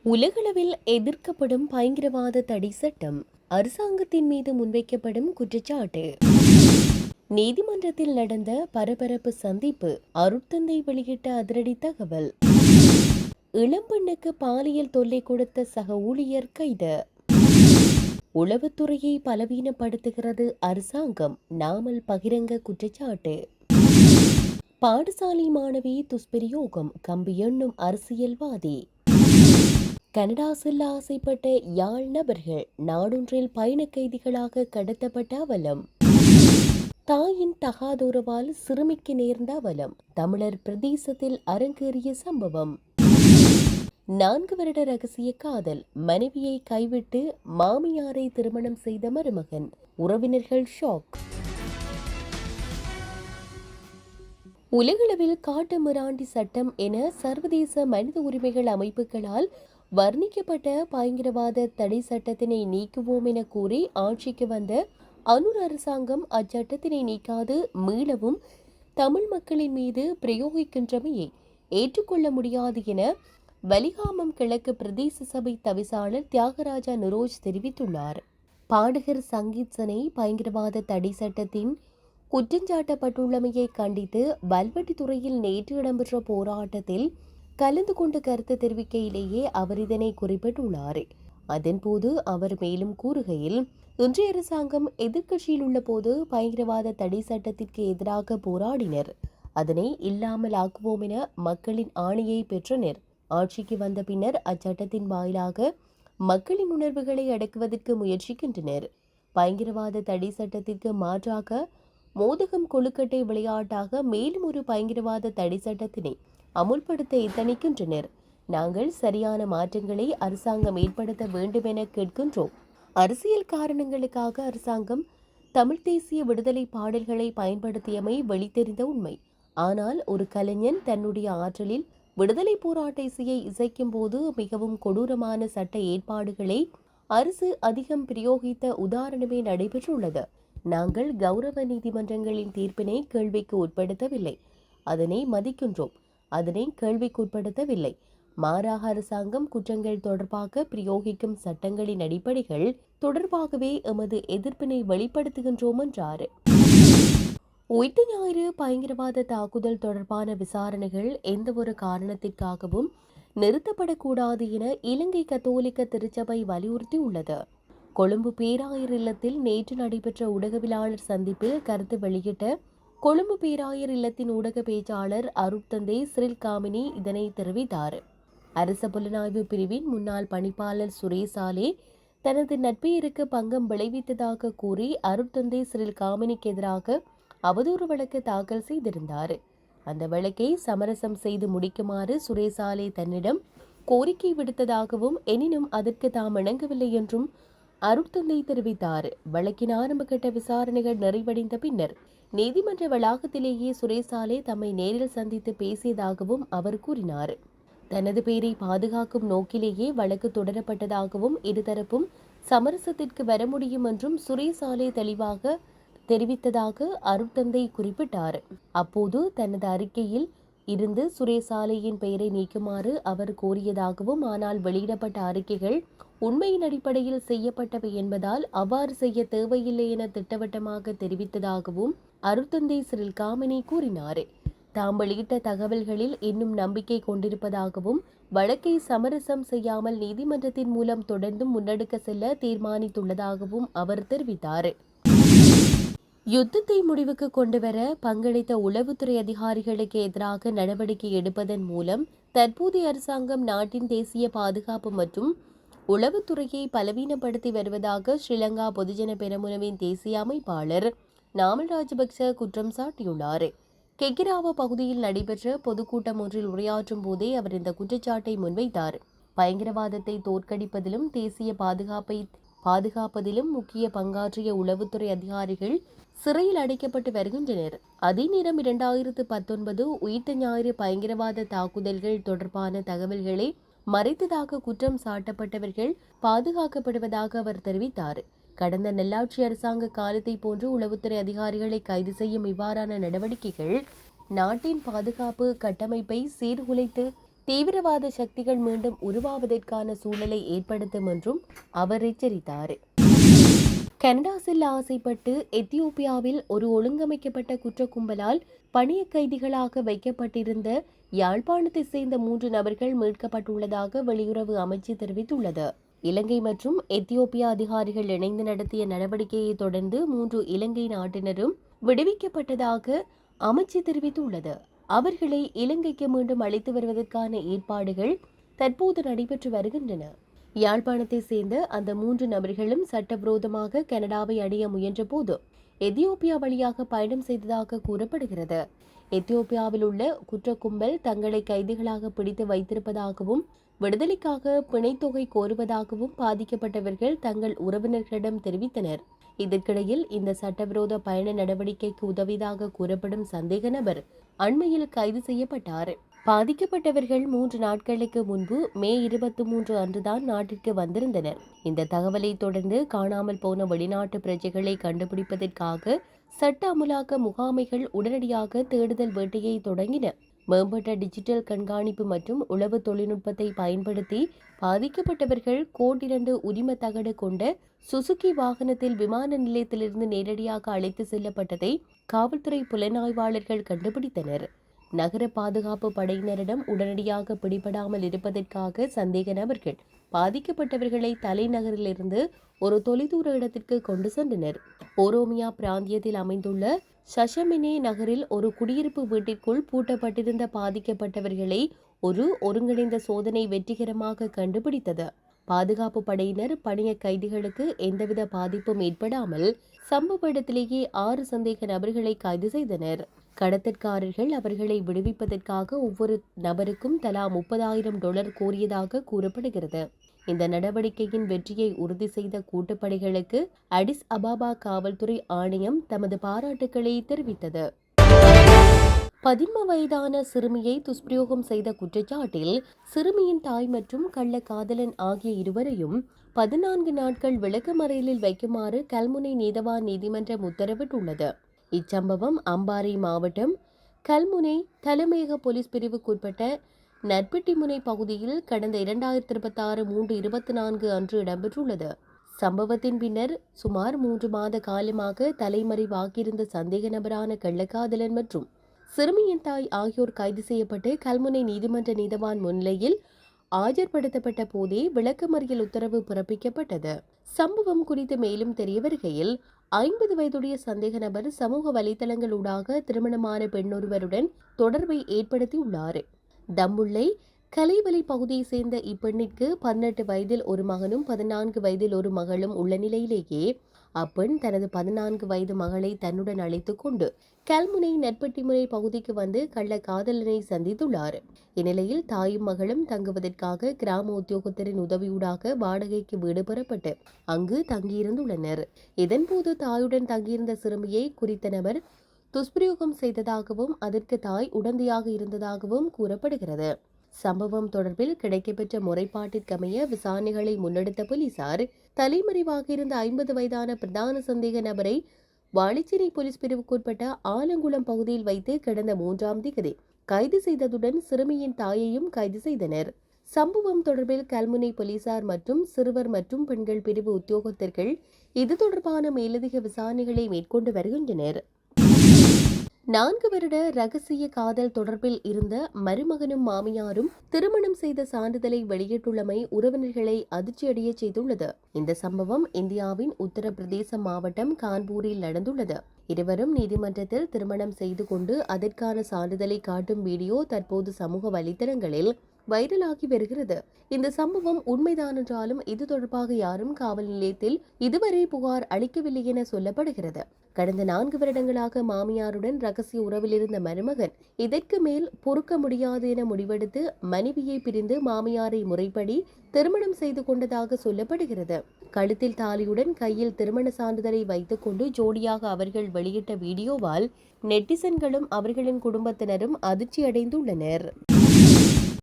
உலகளவில் எதிர்க்கப்படும் பயங்கரவாத தடை சட்டம், அரசாங்கத்தின் மீது முன்வைக்கப்படும் குற்றச்சாட்டு. நீதிமன்றத்தில் நடந்த பரபரப்பு சந்திப்பு, அருட்தந்தை வெளியிட்ட அதிரடி தகவல். இளம்பெண்ணுக்கு பாலியல் தொல்லை கொடுத்த சக ஊழியர் கைது. உளவுத்துறையை பலவீனப்படுத்துகிறது அரசாங்கம், நாமல் பகிரங்க குற்றச்சாட்டு. பாடசாலை மாணவி துஷ்பிரயோகம், கம்பி எண்ணும் அரசியல்வாதி. கனடா செல்ல ஆசைப்பட்ட யாழ் நபர்கள் நாடொன்றில் பயண கைதிகளாக கடத்தப்பட்ட அவலம். தாயின் தகாதுறவால் சிறுமிக்கு நேர்ந்த அவலம், தமிழர் பிரதேசத்தில் அரங்கேறிய சம்பவம். 4 வருட ரகசிய காதல், மனைவியை கைவிட்டு மாமியாரை திருமணம் செய்த மருமகன், உறவினர்கள் ஷாக். உலகளவில் காட்டு மிராண்டி சட்டம் என சர்வதேச மனித உரிமைகள் அமைப்புகளால் வர்ணிக்கப்பட்ட பயங்கரவாத தடை சட்டத்தினை நீக்குவோம் என கூறி ஆட்சிக்கு வந்த அனுர் அரசாங்கம் அச்சட்டத்தினை நீக்காது மீளவும் தமிழ் மக்களின் மீது பிரயோகிக்கின்றமையை ஏற்றுக்கொள்ள முடியாது என வலிகாமம் கிழக்கு பிரதேச சபை தவிசாளர் தியாகராஜா நிரோஜ் தெரிவித்துள்ளார். பாடகர் சங்கீத் சனை பயங்கரவாத தடை சட்டத்தின் குற்றஞ்சாட்டப்பட்டுள்ளமையை கண்டித்து வல்வெட்டித்துறையில் நேற்று இடம்பெற்ற போராட்டத்தில் கலந்து கொண்டு கருத்து தெரிவிக்கையிலேயே அவர் இதனை குறிப்பிட்டுள்ளார். அதன்போது அவர் மேலும் கூறுகையில், இன்றைய அரசாங்கம் எதிர்க்கட்சியில் உள்ள போது பயங்கரவாத தடை சட்டத்திற்கு எதிராக போராடினர், அதனை இல்லாமல் ஆக்குவோம் என மக்களின் ஆணையை பெற்றனர். ஆட்சிக்கு வந்த பின்னர் அச்சட்டத்தின் வாயிலாக மக்களின் உணர்வுகளை அடக்குவதற்கு முயற்சிக்கின்றனர். பயங்கரவாத தடை சட்டத்திற்கு மாற்றாக மோதகம் கொழுக்கட்டை விளையாட்டாக மேலும் ஒரு பயங்கரவாத தடை சட்டத்தினை அமுல்படுத்த எத்தனிக்கின்றனர். நாங்கள் சரியான மாற்றங்களை அரசாங்கம் ஏற்படுத்த வேண்டும் என கேட்கின்றோம். அரசியல் காரணங்களுக்காக அரசாங்கம் தமிழ் தேசிய விடுதலை பாடல்களை பயன்படுத்தியமை வெளித்தெரிந்த உண்மை. ஆனால் ஒரு கலைஞன் தன்னுடைய ஆற்றலில் விடுதலை போராட்ட இசையை இசைக்கும் போது மிகவும் கொடூரமான சட்ட ஏற்பாடுகளை அரசு அதிகம் பிரயோகித்த உதாரணமே நடைபெற்றுள்ளது. நாங்கள் கௌரவ நீதிமன்றங்களின் தீர்ப்பினை கேள்விக்கு உட்படுத்தவில்லை, அதனை மதிக்கின்றோம், அதனை கேள்விக்குட்படுத்தவில்லை. மாறாக அரசாங்கம் குற்றங்கள் தொடர்பாக பிரயோகிக்கும் சட்டங்களின் அடிப்படைகள் தொடர்பாகவே எமது எதிர்ப்பினை வெளிப்படுத்துகின்றோம் என்றார். உயிர்த்த ஞாயிறு பயங்கரவாத தாக்குதல் தொடர்பான விசாரணைகள் எந்தவொரு காரணத்திற்காகவும் நிறுத்தப்படக்கூடாது என இலங்கை கத்தோலிக்க திருச்சபை வலியுறுத்தியுள்ளது. கொழும்பு பேராயர் இல்லத்தில் நேற்று நடைபெற்ற ஊடகவியலாளர் சந்திப்பில் கருத்து வெளியிட்ட கொழும்பு பேராயர் இல்லத்தின் ஊடக பேச்சாளர் அருட்தந்தை சிறில் காமினி இதனை தெரிவித்தார். அரச புலனாய்வு பிரிவின் முன்னாள் பணிப்பாளர் சுரேசாலே தனது நட்பெயருக்கு பங்கம் விளைவித்ததாக கூறி அருட்தந்தை சிறில் காமினிக்கு எதிராக அவதூறு வழக்கு தாக்கல் செய்திருந்தார். அந்த வழக்கை சமரசம் செய்து முடிக்குமாறு சுரேசாலே தன்னிடம் கோரிக்கை விடுத்ததாகவும், எனினும் அதற்கு தாம் இணங்கவில்லை என்றும் அருட்தந்தை தெரிவித்தார். வழக்கின் ஆரம்பகட்ட விசாரணைகள் நிறைவடைந்த பின்னர் நீதிமன்ற வளாகத்திலேயே சுரேசாலே தம்மை நேரில் சந்தித்து பேசியதாகவும் அவர் கூறினார். தனது பெயரை பாதுகாக்கும் நோக்கிலேயே வழக்கு தொடரப்பட்டதாகவும், இருதரப்பும் சமரசத்திற்கு வர முடியும் என்றும் சுரேசாலே தெளிவாக தெரிவித்ததாக அருட்தந்தை குறிப்பிட்டார். அப்போது தனது அறிக்கையில் இருந்து சுரேசாலையின் பெயரை நீக்குமாறு அவர் கோரியதாகவும், ஆனால் வெளியிடப்பட்ட அறிக்கைகள் உண்மையின் அடிப்படையில் செய்யப்பட்டவை என்பதால் அவ்வாறு செய்ய தேவையில்லை என திட்டவட்டமாக தெரிவித்ததாகவும் அருட்தந்தை சிறில் காமினி கூறினார். தாம் வெளியிட்ட தகவல்களில் இன்னும் நம்பிக்கை கொண்டிருப்பதாகவும், வழக்கை சமரசம் செய்யாமல் நீதிமன்றத்தின் மூலம் தொடர்ந்து முன்னெடுக்க செல்ல தீர்மானித்துள்ளதாகவும் அவர் தெரிவித்தார். யுத்தத்தை முடிவுக்கு கொண்டுவர பங்களித்த உளவுத்துறை அதிகாரிகளுக்கு எதிராக நடவடிக்கை எடுப்பதன் மூலம் தற்போதைய அரசாங்கம் நாட்டின் தேசிய பாதுகாப்பு மற்றும் உளவுத்துறையை பலவீனப்படுத்தி வருவதாக ஸ்ரீலங்கா பொதுஜன பெரமுனவின் தேசிய அமைப்பாளர் நாமல் ராஜபக்ச குற்றம் சாட்டியுள்ளார். கெகிராவ பகுதியில் நடைபெற்ற பொதுக்கூட்டம் ஒன்றில் உரையாற்றும் போதே அவர் இந்த குற்றச்சாட்டை முன்வைத்தார். பயங்கரவாதத்தை தோற்கடிப்பதிலும் தேசிய பாதுகாப்பதிலும் முக்கிய பங்காற்றிய உளவுத்துறை அதிகாரிகள் சிறையில் அடைக்கப்பட்டு வருகின்றனர். அதே நேரம் 2019 உயிர்த்த ஞாயிறு பயங்கரவாத தாக்குதல்கள் தொடர்பான தகவல்களை மறைத்ததாக குற்றம் சாட்டப்பட்டவர்கள் பாதுகாக்கப்படுவதாக அவர் தெரிவித்தார். கடந்த நல்லாட்சி அரசாங்க காலத்தை போன்று உளவுத்துறை அதிகாரிகளை கைது செய்யும் இவ்வாறான நடவடிக்கைகள் நாட்டின் பாதுகாப்பு கட்டமைப்பை சீர்குலைத்து தீவிரவாத சக்திகள் மீண்டும் உருவாவதற்கான சூழலை ஏற்படுத்தும் என்றும் அவர் எச்சரித்தார். கனடா செல்ல ஆசைப்பட்டு எத்தியோப்பியாவில் ஒரு ஒழுங்கமைக்கப்பட்ட குற்ற கும்பலால் பணிய கைதிகளாக வைக்கப்பட்டிருந்த யாழ்ப்பாணத்தை சேர்ந்த 3 நபர்கள் மீட்கப்பட்டுள்ளதாக வெளியுறவு அமைச்சு தெரிவித்துள்ளது. இலங்கை மற்றும் எத்தியோப்பியா அதிகாரிகள் இணைந்து நடத்திய நடவடிக்கையை தொடர்ந்து 3 இலங்கை நாட்டினரும் விடுவிக்கப்பட்டதாக அமைச்சு தெரிவித்துள்ளது. அவர்களை இலங்கைக்கு மீண்டும் அழைத்து வருவதற்கான ஏற்பாடுகள் தற்போது நடைபெற்று வருகின்றன. யாழ்ப்பாணத்தை சேர்ந்த அந்த 3 நபர்களும் சட்டவிரோதமாக கனடாவை அடைய முயன்ற போது எத்தியோப்பியா வழியாக பயணம் செய்ததாக கூறப்படுகிறது. எத்தியோப்பியாவில் உள்ள குற்ற கும்பல் தங்களை கைதிகளாக பிடித்து வைத்திருப்பதாகவும் விடுதலைக்காக பிணைத்தொகை கோருவதாகவும் பாதிக்கப்பட்டவர்கள் தங்கள் உறவினர்களிடம் தெரிவித்தனர். இதற்கிடையில் இந்த சட்டவிரோத பயண நடவடிக்கைக்கு உதவியதாக கூறப்படும் சந்தேக நபர் அண்மையில் கைது செய்யப்பட்டார். பாதிக்கப்பட்டவர்கள் 3 நாட்களுக்கு முன்பு மே 23 அன்றுதான் நாட்டிற்கு வந்திருந்தனர். இந்த தகவலை தொடர்ந்து காணாமல் போன வெளிநாட்டு பிரஜைகளை கண்டுபிடிப்பதற்காக சட்ட அமுலாக்க முகாமைகள் உடனடியாக தேடுதல் வேட்டையை தொடங்கின. மேம்பட்ட டிஜிட்டல் கண்காணிப்பு மற்றும் உளவு தொழில்நுட்பத்தை பயன்படுத்தி பாதிக்கப்பட்டவர்கள் கோட் 2 உரிம தகடு கொண்ட சுசுகி வாகனத்தில் விமான நிலையத்திலிருந்து நேரடியாக அழைத்து செல்லப்பட்டதை காவல்துறை புலனாய்வாளர்கள் கண்டுபிடித்தனர். நகர பாதுகாப்பு படையினரிடம் உடனடியாக பிடிபடாமல் இருப்பதற்காக சந்தேக நபர்கள் பாதிக்கப்பட்டவர்களை தலைநகரிலிருந்து ஒரு தொலைதூர இடத்திற்கு கொண்டு சென்றனர். ஓரோமியா பிராந்தியத்தில் அமைந்துள்ள சஷமினே நகரில் ஒரு குடியிருப்பு வீட்டிற்குள் பூட்டப்பட்டிருந்த பாதிக்கப்பட்டவர்களை ஒரு ஒருங்கிணைந்த சோதனை வெற்றிகரமாக கண்டுபிடித்தது. பாதுகாப்பு படையினர் பணிய கைதிகளுக்கு எந்தவித பாதிப்பும் ஏற்படாமல் சம்பவ இடத்திலேயே 6 சந்தேக நபர்களை கைது செய்தனர். கடத்தற்காரர்கள் அவர்களை விடுவிப்பதற்காக ஒவ்வொரு நபருக்கும் தலா $30,000 கோரியதாக கூறப்படுகிறது. இந்த நடவடிக்கையின் வெற்றியை உறுதி செய்த கூட்டுப்படைகளுக்கு அடிஸ் அபாபா காவல்துறை ஆணையம் தமது பாராட்டுக்களை தெரிவித்தது. 13 வயதான சிறுமியை துஷ்பிரயோகம் செய்த குற்றச்சாட்டில் சிறுமியின் தாய் மற்றும் கள்ள காதலன் ஆகிய இருவரையும் 14 நாட்கள் விளக்கமறியலில் வைக்குமாறு கல்முனை நீதவான் நீதிமன்றம் உத்தரவிட்டுள்ளது. இச்சம்பவம் அம்பாறை மாவட்டம் கல்முனை தலைமையக போலீஸ் பிரிவுக்குட்பட்ட நட்பிட்டிமுனை பகுதியில் கடந்த 2026 3/24 அன்று இடம்பெற்றுள்ளது. சம்பவத்தின் பின்னர் சுமார் 3 மாத காலமாக தலைமறைவாகியிருந்த சந்தேக நபரான கள்ளக்காதலன் மற்றும் சிறுமியின் தாய் ஆகியோர் கைது செய்யப்பட்டு கல்முனை நீதிமன்ற நீதவான் முன்னிலையில் ஆஜர்படுத்தப்பட்ட போதே விளக்கமறியல் உத்தரவு பிறப்பிக்கப்பட்டது. சம்பவம் குறித்து மேலும் தெரிய வருகையில் 50 வயதுடைய சந்தேக நபர் சமூக வலைதளங்களூடாக திருமணமான பெண்ணொருவருடன் தொடர்பை ஏற்படுத்தியுள்ளார். தம்புள்ளை கலைவலி பகுதியை சேர்ந்த இப்பெண்ணிற்கு 18 வயதில் ஒரு மகனும் 14 வயதில் ஒரு மகளும் உள்ள நிலையிலேயே அப்பெண் தனது 14 வயது மகளை தன்னுடன் அழைத்துக் கொண்டு கல்முனை நட்பட்டிமுனை பகுதிக்கு வந்து கள்ள காதலனை சந்தித்துள்ளார். இந்நிலையில் தாயும் மகளும் தங்குவதற்காக கிராம உத்தியோகத்தரின் உதவியூடாக வாடகைக்கு வீடு பெறப்பட்டு அங்கு தங்கியிருந்துள்ளனர். இதன்போது தாயுடன் தங்கியிருந்த சிறுமியை குறித்த நபர் துஷ்பிரயோகம் செய்ததாகவும் அதற்கு தாய் உடந்தையாக இருந்ததாகவும் கூறப்படுகிறது. சம்பவம் தொடர்பில் கிடைக்கப்பெற்ற முறைப்பாட்டிற்கமைய விசாரணைகளை முன்னெடுத்த போலீசார் தலைமறைவாக இருந்த 50 வயதான பிரதான சந்தேக நபரை வாழைச்சேரி போலீஸ் பிரிவுக்குட்பட்ட ஆலங்குளம் பகுதியில் வைத்து கடந்த 3ஆம் தேதி கைது செய்ததுடன் சிறுமியின் தாயையும் கைது செய்தனர். சம்பவம் தொடர்பில் கல்முனை போலீசார் மற்றும் சிறுவர் மற்றும் பெண்கள் பிரிவு உத்தியோகத்தர்கள் இது தொடர்பான மேலதிக விசாரணைகளை மேற்கொண்டு வருகின்றனர். 4 வருட ரகசிய காதல் தொடர்பில் இருந்த மருமகனும் மாமியாரும் திருமணம் செய்த சான்றிதழை வெளியிட்டுள்ளமை உறவினர்களை அதிர்ச்சியடைய செய்துள்ளது. இந்த சம்பவம் இந்தியாவின் உத்தரப்பிரதேச மாவட்டம் கான்பூரில் நடந்துள்ளது. இருவரும் நீதிமன்றத்தில் திருமணம் செய்து கொண்டு அதற்கான சான்றிதழை காட்டும் வீடியோ தற்போது சமூக வலைதளங்களில் வைரலாகி வருகிறது. இந்த சம்பவம் உண்மைதான் என்றாலும் இது தொடர்பாக யாரும் காவல் நிலையத்தில் இதுவரை புகார் அளிக்கவில்லை என சொல்லப்படுகிறது. கடந்த 4 வருடங்களாக மாமியாருடன் ரகசிய உறவில் இருந்த மருமகன் இதற்கு மேல் பொறுக்க முடியாது என முடிவெடுத்து மனைவியை பிரிந்து மாமியாரை முறைப்படி திருமணம் செய்து கொண்டதாக சொல்லப்படுகிறது. கழுத்தில் தாலியுடன் கையில் திருமண சான்றிதழை வைத்துக் கொண்டு ஜோடியாக அவர்கள் வெளியிட்ட வீடியோவால் நெட்டிசன்களும் அவர்களின் குடும்பத்தினரும் அதிர்ச்சி அடைந்துள்ளனர்.